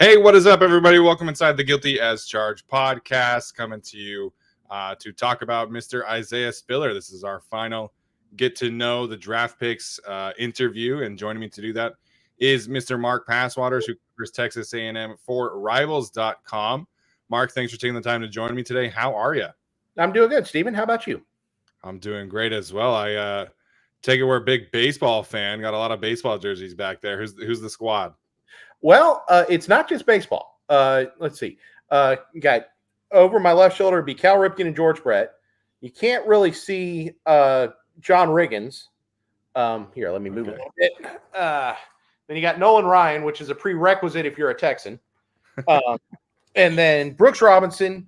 Hey, what is up, everybody? Welcome inside the Guilty as Charged podcast, coming to you to talk about Mr. Isaiah Spiller. This is our final get to know the draft picks interview, and joining me to do that is Mr. Mark Passwaters, who covers Texas A&M for Rivals.com. Mark, thanks for taking the time to join me today. How are you? I'm doing good, Steven. How about you? I'm doing great as well. I take it we're a big baseball fan. Got a lot of baseball jerseys back there. Who's the squad? Well, it's not just baseball. Let's see. Got over my left shoulder be Cal Ripken and George Brett. You can't really see John Riggins. Here, let me move a little bit. Then you got Nolan Ryan, which is a prerequisite if you're a Texan. And then Brooks Robinson,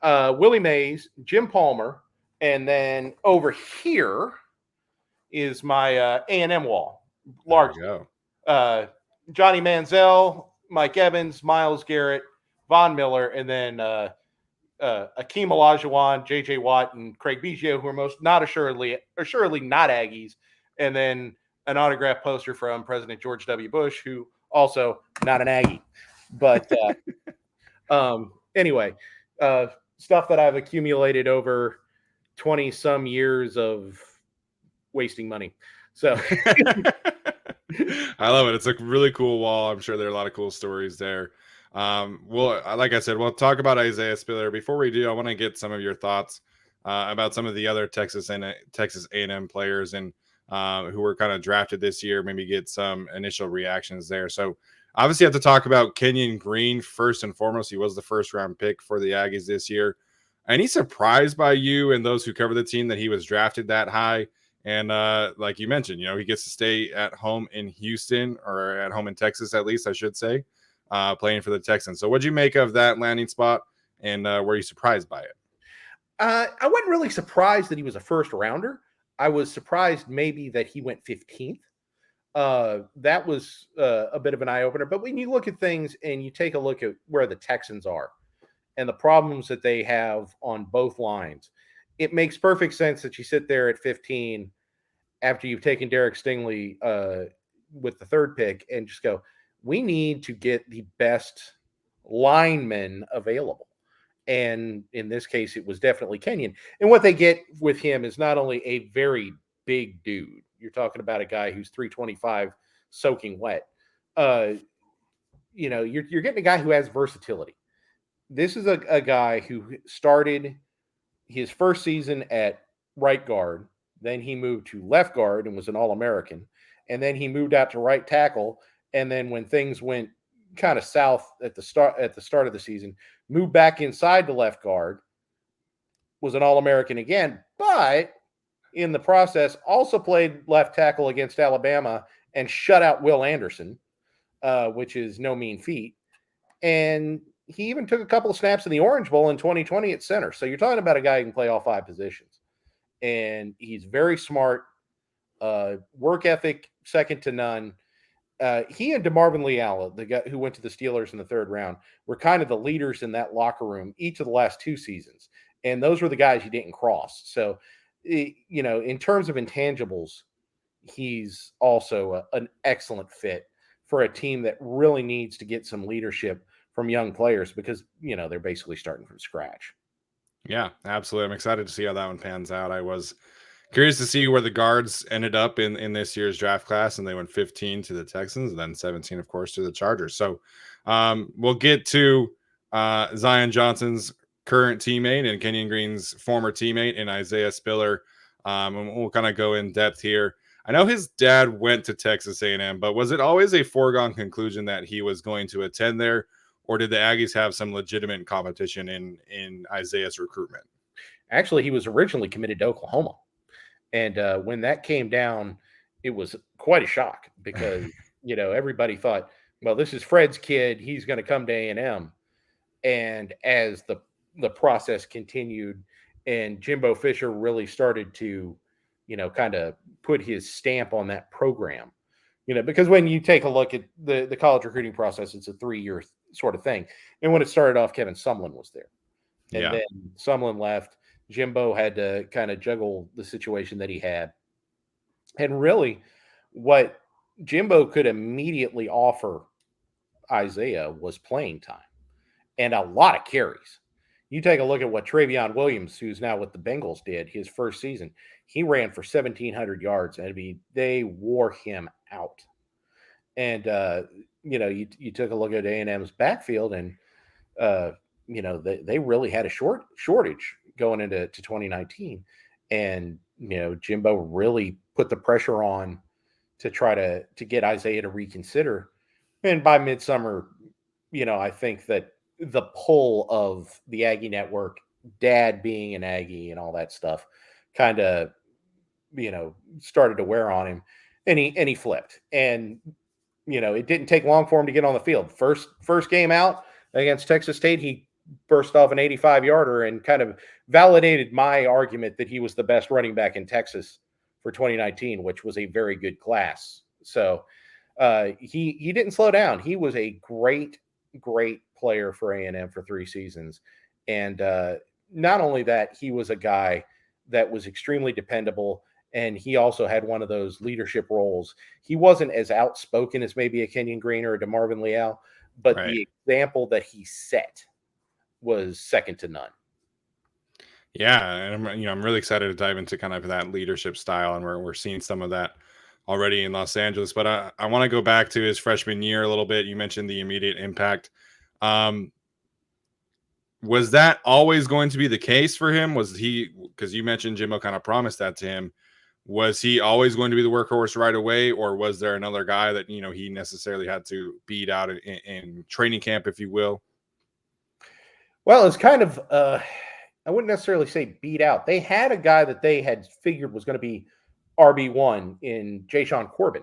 Willie Mays, Jim Palmer, and then over here is my A&M wall. Large. There you go. Johnny Manziel, Mike Evans, Myles Garrett, Von Miller, and then Akeem Olajuwon, J.J. Watt, and Craig Biggio, who are most not assuredly not Aggies, and then an autograph poster from President George W. Bush, who also not an Aggie. But anyway, stuff that I've accumulated over 20-some years of wasting money. So I love it. It's a really cool wall. I'm sure there are a lot of cool stories there. Well, like I said, we'll talk about Isaiah Spiller. Before we do, I want to get some of your thoughts about some of the other Texas A&M players and who were kind of drafted this year. Maybe get some initial reactions there. So obviously, you have to talk about Kenyon Green first and foremost. He was the first round pick for the Aggies this year. Any surprised by you and those who cover the team that he was drafted that high? And like you mentioned, he gets to stay at home in Houston, or at home in Texas, at least I should say, playing for the Texans. So what'd you make of that landing spot, and were you surprised by it? I wasn't really surprised that he was a first rounder. I was surprised maybe that he went 15th. That was a bit of an eye-opener. But when you look at things and you take a look at where the Texans are and the problems that they have on both lines, it makes perfect sense that you sit there at 15 after you've taken Derek Stingley with the third pick and just go, we need to get the best linemen available. And in this case, it was definitely Kenyon. And what they get with him is not only a very big dude. You're talking about a guy who's 325 soaking wet. You're getting a guy who has versatility. This is a guy who started his first season at right guard. Then he moved to left guard and was an All-American. And then he moved out to right tackle. And then when things went kind of south at the start of the season, moved back inside the left guard, was an All-American again, but in the process also played left tackle against Alabama and shut out Will Anderson, which is no mean feat. And he even took a couple of snaps in the Orange Bowl in 2020 at center. So you're talking about a guy who can play all five positions. And he's very smart, work ethic, second to none. He and DeMarvin Leal, the guy who went to the Steelers in the third round, were kind of the leaders in that locker room each of the last two seasons. And those were the guys you didn't cross. So, in terms of intangibles, he's also an excellent fit for a team that really needs to get some leadership from young players because, they're basically starting from scratch. Yeah, absolutely. I'm excited to see how that one pans out. I was curious to see where the guards ended up in this year's draft class, and they went 15 to the Texans, and then 17, of course, to the Chargers. So we'll get to Zion Johnson's current teammate and Kenyon Green's former teammate in Isaiah Spiller, and we'll kind of go in depth here. I know his dad went to Texas A&M, but was it always a foregone conclusion that he was going to attend there? Or did the Aggies have some legitimate competition in Isaiah's recruitment? Actually, he was originally committed to Oklahoma. And when that came down, it was quite a shock because, everybody thought, well, this is Fred's kid. He's going to come to A&M. And as the process continued and Jimbo Fisher really started to, kind of put his stamp on that program, because when you take a look at the college recruiting process, it's a 3-year sort of thing. And when it started off, Kevin Sumlin was there. And then Sumlin left. Jimbo had to kind of juggle the situation that he had. And really, what Jimbo could immediately offer Isaiah was playing time and a lot of carries. You take a look at what Travion Williams, who's now with the Bengals, did his first season. He ran for 1,700 yards. I mean, they wore him out. And you took a look at A&M's backfield, and they really had a shortage going into 2019, and Jimbo really put the pressure on to try to get Isaiah to reconsider. And by midsummer, I think that the pull of the Aggie network, dad being an Aggie and all that stuff, kind of started to wear on him, and he flipped. And it didn't take long for him to get on the field. First game out against Texas State, he burst off an 85-yarder and kind of validated my argument that he was the best running back in Texas for 2019, which was a very good class. So he didn't slow down. He was a great player for A&M for 3 seasons. And not only that, he was a guy that was extremely dependable, and he also had one of those leadership roles. He wasn't as outspoken as maybe a Kenyon Green or a DeMarvin Leal, but Right. the example that he set was second to none. Yeah, and I'm really excited to dive into kind of that leadership style, and we're seeing some of that already in Los Angeles. But I want to go back to his freshman year a little bit. You mentioned the immediate impact. Was that always going to be the case for him? Was he, because you mentioned Jimbo kind of promised that to him, was he always going to be the workhorse right away, or was there another guy that he necessarily had to beat out in training camp, if you will? Well, it's kind of I wouldn't necessarily say beat out. They had a guy that they had figured was going to be RB1 in Jashawn Corbin,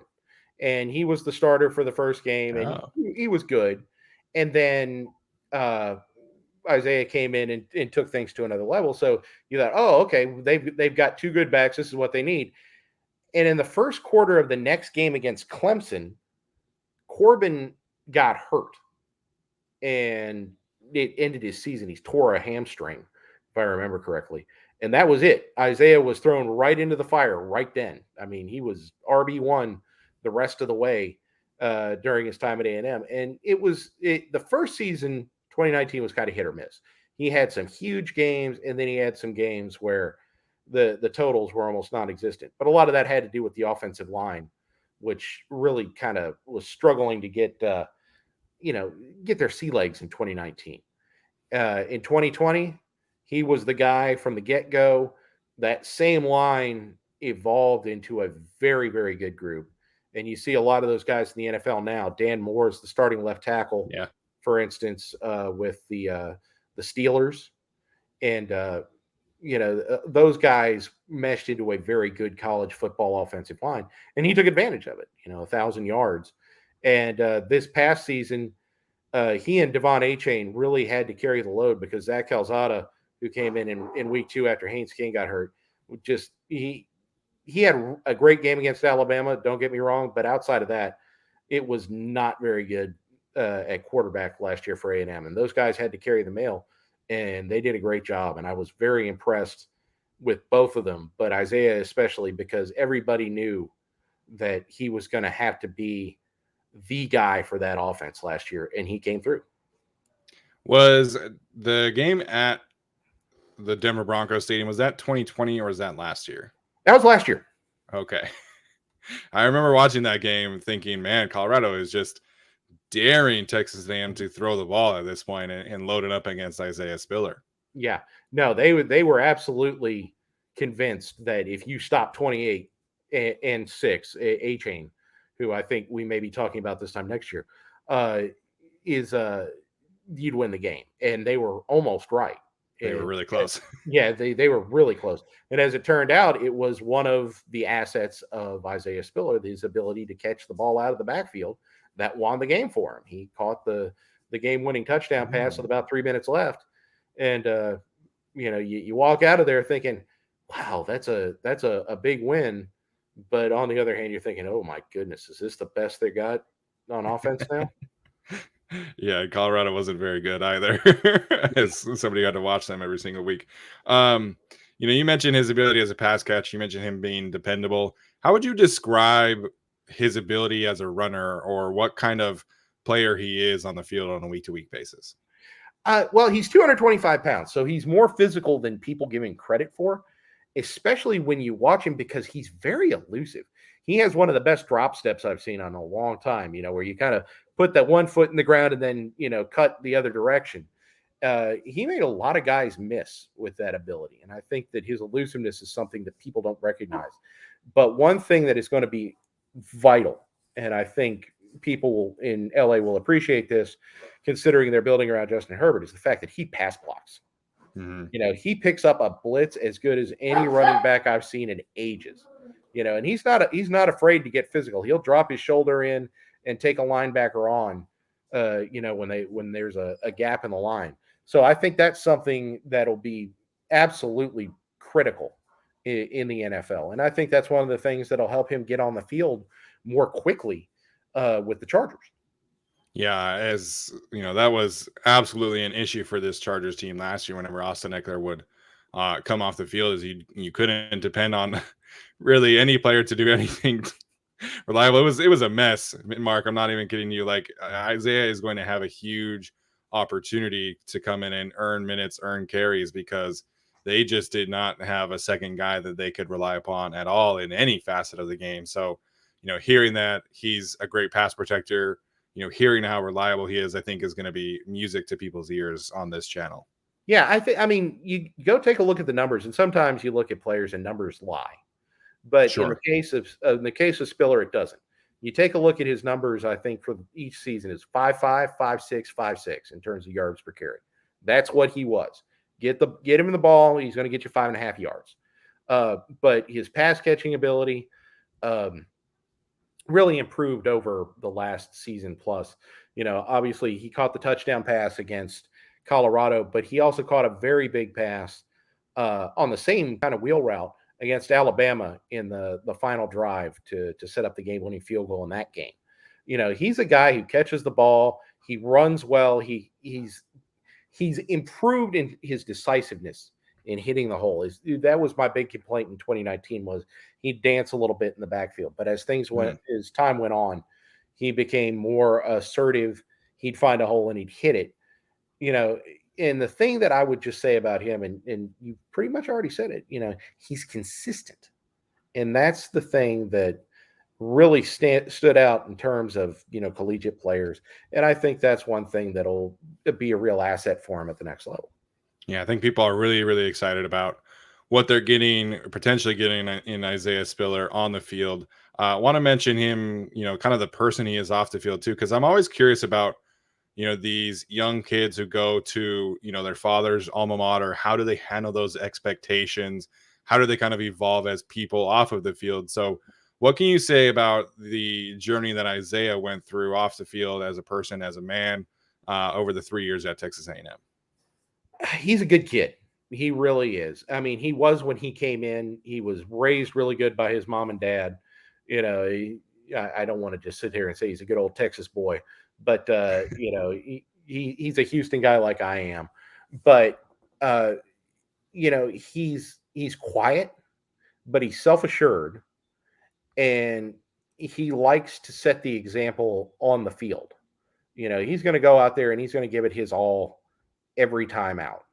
and he was the starter for the first game, and he was good. And then Isaiah came in and took things to another level. So you thought, oh, okay, they've got 2 good backs. This is what they need. And in the first quarter of the next game against Clemson, Corbin got hurt, and it ended his season. He tore a hamstring, if I remember correctly. And that was it. Isaiah was thrown right into the fire right then. I mean, he was RB1 the rest of the way during his time at A&M. And the first season, 2019, was kind of hit or miss. He had some huge games, and then he had some games where the totals were almost non-existent. But a lot of that had to do with the offensive line, which really kind of was struggling to get their sea legs in 2019. In 2020, he was the guy from the get-go. That same line evolved into a very, very good group. And you see a lot of those guys in the NFL now. Dan Moore is the starting left tackle, for instance, with the Steelers. And, those guys meshed into a very good college football offensive line. And he took advantage of it, 1,000 yards. And this past season, he and Devon Achane really had to carry the load because Zach Calzada, who came in week 2 after Haynes King got hurt, he had a great game against Alabama, don't get me wrong, but outside of that, it was not very good at quarterback last year for A&M. And those guys had to carry the mail, and they did a great job. And I was very impressed with both of them, but Isaiah especially, because everybody knew that he was going to have to be the guy for that offense last year, and he came through. Was the game at the Denver Broncos Stadium, was that 2020 or was that last year? That was last year. Okay. I remember watching that game thinking, man, Colorado is just daring Texas A&M to throw the ball at this point and load it up against Isaiah Spiller. Yeah. No, they were absolutely convinced that if you stop 28 and 6, Achane, who I think we may be talking about this time next year, you'd win the game. And they were almost right. They were really close. Yeah, they were really close. And as it turned out, it was one of the assets of Isaiah Spiller, his ability to catch the ball out of the backfield, that won the game for him. He caught the game-winning touchdown pass with about 3 minutes left. And, you walk out of there thinking, wow, that's a big win. But on the other hand, you're thinking, oh, my goodness, is this the best they got on offense now? Yeah, Colorado wasn't very good either. As somebody had to watch them every single week. You mentioned his ability as a pass catch. You mentioned him being dependable. How would you describe his ability as a runner, or what kind of player he is on the field on a week-to-week basis? Well, he's 225 pounds, so he's more physical than people give him credit for, especially when you watch him because he's very elusive. He has one of the best drop steps I've seen in a long time, where you kind of put that one foot in the ground and then, cut the other direction. He made a lot of guys miss with that ability. And I think that his elusiveness is something that people don't recognize. But one thing that is going to be vital, and I think people in LA will appreciate this, considering they're building around Justin Herbert, is the fact that he pass blocks. Mhm. He picks up a blitz as good as any running back I've seen in ages. And he's not afraid to get physical. He'll drop his shoulder in and take a linebacker on, when there's a gap in the line. So I think that's something that'll be absolutely critical in the NFL. And I think that's one of the things that'll help him get on the field more quickly with the Chargers. Yeah, as you know, that was absolutely an issue for this Chargers team last year. Whenever Austin Eckler would come off the field, is you couldn't depend on really any player to do anything reliable. It was a mess, Mark. I'm not even kidding you. Like Isaiah is going to have a huge opportunity to come in and earn minutes, earn carries because they just did not have a second guy that they could rely upon at all in any facet of the game. So, hearing that he's a great pass protector, hearing how reliable he is, I think is going to be music to people's ears on this channel. Yeah, I mean, you go take a look at the numbers, and sometimes you look at players and numbers lie. But Sure. in the case of Spiller, it doesn't. You take a look at his numbers. I think for each season is 5.5, 5.6, 5.6 in terms of yards per carry. That's what he was. Get him in the ball. He's going to get you 5.5 yards. But his pass catching ability um, really improved over the last season. Plus, obviously he caught the touchdown pass against Colorado, but he also caught a very big pass on the same kind of wheel route against Alabama in the final drive to set up the game-winning field goal in that game. He's a guy who catches the ball. He runs well. He's improved in his decisiveness in hitting the hole. That was my big complaint in 2019 was he'd dance a little bit in the backfield. But as time went on, he became more assertive. He'd find a hole and he'd hit it. And the thing that I would just say about him, and you pretty much already said it, he's consistent. And that's the thing that really stood out in terms of, collegiate players. And I think that's one thing that'll be a real asset for him at the next level. Yeah, I think people are really, really excited about what they're getting, potentially getting in Isaiah Spiller on the field. I want to mention him, kind of the person he is off the field too, because I'm always curious about, these young kids who go to, their father's alma mater. How do they handle those expectations? How do they kind of evolve as people off of the field? So, what can you say about the journey that Isaiah went through off the field as a person, as a man, over the 3 years at Texas A&M? He's a good kid. He really is. I mean, he was when he came in. He was raised really good by his mom and dad. I don't want to just sit here and say he's a good old Texas boy, but he's a Houston guy like I am. But he's quiet, but he's self-assured, and he likes to set the example on the field. He's going to go out there and he's going to give it his all every time out.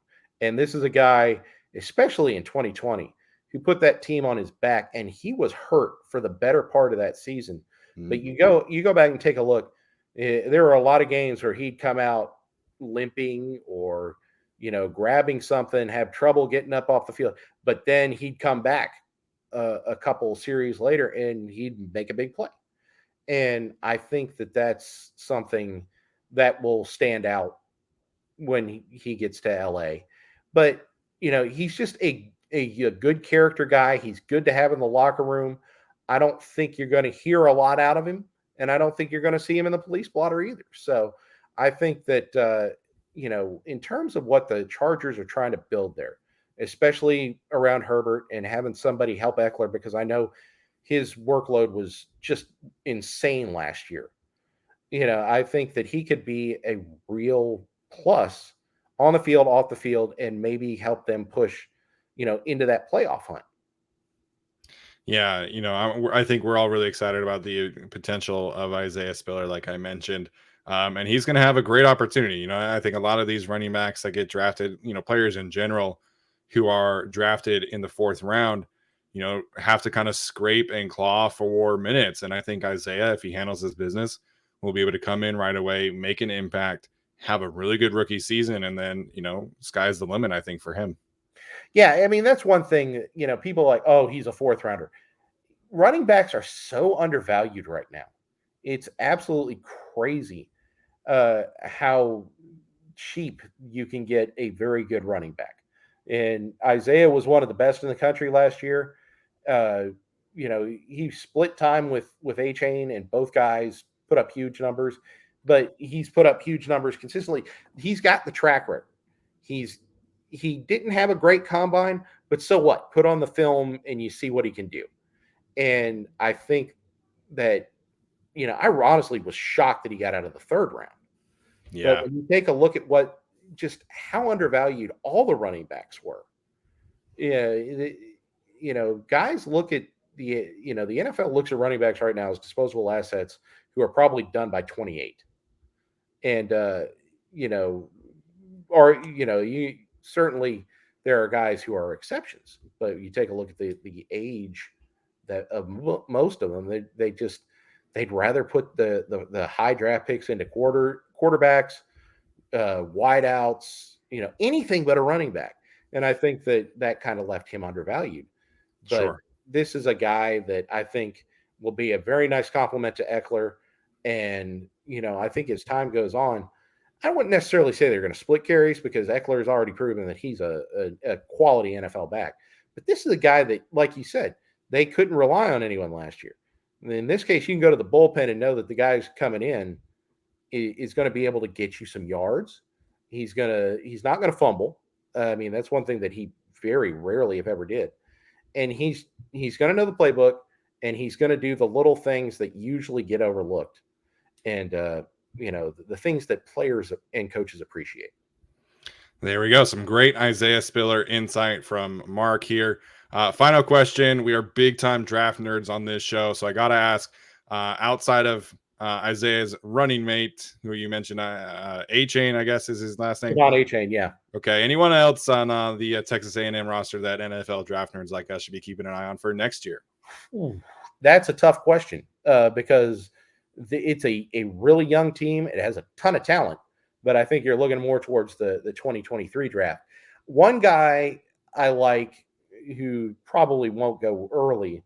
And this is a guy, especially in 2020, who put that team on his back, and he was hurt for the better part of that season. But you go back and take a look. There were a lot of games where he'd come out limping or grabbing something, have trouble getting up off the field, but then he'd come back a couple series later and he'd make a big play. And I think that that's something that will stand out when he gets to LA. But he's just a good character guy. He's good to have in the locker room. I don't think you're going to hear a lot out of him, and I don't think you're going to see him in the police blotter either. So I think that in terms of what the Chargers are trying to build there, especially around Herbert and having somebody help Eckler, because I know his workload was just insane last year. I think that he could be a real plus on the field, off the field, and maybe help them push, into that playoff hunt. Yeah, I think we're all really excited about the potential of Isaiah Spiller, like I mentioned. And he's going to have a great opportunity. You know, I think a lot of these running backs that get drafted, you know, players in general who are drafted in the 4th round, you know, have to kind of scrape and claw for minutes. And I think Isaiah, if he handles his business, will be able to come in right away, make an impact, have a really good rookie season, and then, you know, sky's the limit, I think, for him. Yeah, I mean, that's one thing, you know, people are like, oh, he's a 4th rounder. Running backs are so undervalued right now. It's absolutely crazy how cheap you can get a very good running back. And Isaiah was one of the best in the country last year. Uh, you know, he split time with A Chain, and both guys put up huge numbers. But he's put up huge numbers consistently. He's got the track record. He didn't have a great combine, but so what? Put on the film and you see what he can do. And I think that, you know, I honestly was shocked that he got out of the 3rd round. But Yeah. when you take a look at just how undervalued all the running backs were, yeah, you know, guys look at the NFL looks at running backs right now as disposable assets who are probably done by 28. And, you know, or, you know, you certainly there are guys who are exceptions, but you take a look at the age that of most of them, they'd rather put the high draft picks into quarterbacks, wideouts, you know, anything but a running back. And I think that kind of left him undervalued. But Sure. this is a guy that I think will be a very nice compliment to Eckler. And, you know, I think as time goes on, I wouldn't necessarily say they're going to split carries because Eckler has already proven that he's a quality NFL back. But this is a guy that, like you said, they couldn't rely on anyone last year. In this case, you can go to the bullpen and know that the guy's coming in is going to be able to get you some yards. He's not gonna fumble. I mean, that's one thing that he very rarely, if ever, did. And he's going to know the playbook, and he's going to do the little things that usually get overlooked, and you know, the things that players and coaches appreciate. There we go. Some great Isaiah Spiller insight from Mark here. Final question. We are big time draft nerds on this show. So I got to ask, outside of Isaiah's running mate, who you mentioned, A Chain, I guess is his last name. On A Chain, yeah. Okay. Anyone else on the Texas A&M roster that NFL draft nerds like us should be keeping an eye on for next year? That's a tough question because it's a really young team. It has a ton of talent, but I think you're looking more towards the 2023 draft. One guy I like who probably won't go early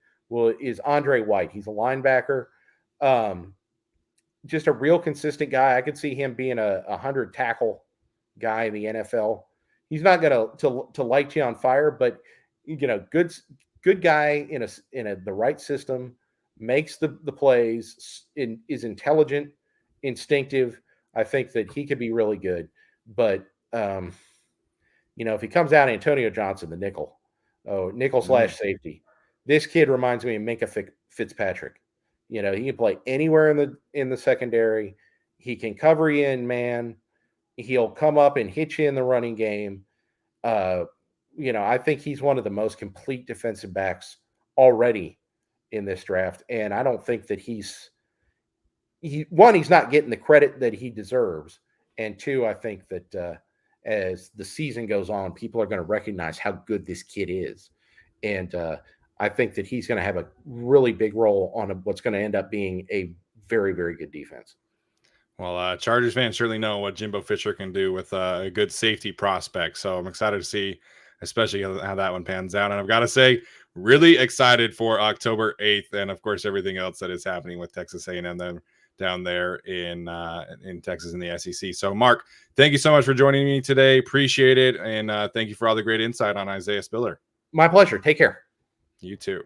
is Andre White. He's a linebacker, just a real consistent guy. I could see him being a 100 tackle guy in the NFL. He's not going to light you on fire, but you know, good guy in the right system, makes the plays, is intelligent, instinctive. I think that he could be really good. But you know, if he comes out Antonio Johnson, the nickel slash safety, this kid reminds me of Minka Fitzpatrick. You know, he can play anywhere in the secondary. He can cover you in man. He'll come up and hit you in the running game. You know, I think he's one of the most complete defensive backs already in this draft, and I don't think that he's not getting the credit that he deserves, and two, I think that as the season goes on, people are going to recognize how good this kid is, and I think that he's going to have a really big role on what's going to end up being a very, very good defense. Well, Chargers fans certainly know what Jimbo Fisher can do with a good safety prospect. So I'm excited to see, especially how that one pans out. And I've got to say, really excited for October 8th, and of course everything else that is happening with Texas A&M then down there in Texas in the SEC. So, Mark, thank you so much for joining me today. Appreciate it, and thank you for all the great insight on Isaiah Spiller. My pleasure. Take care. You too.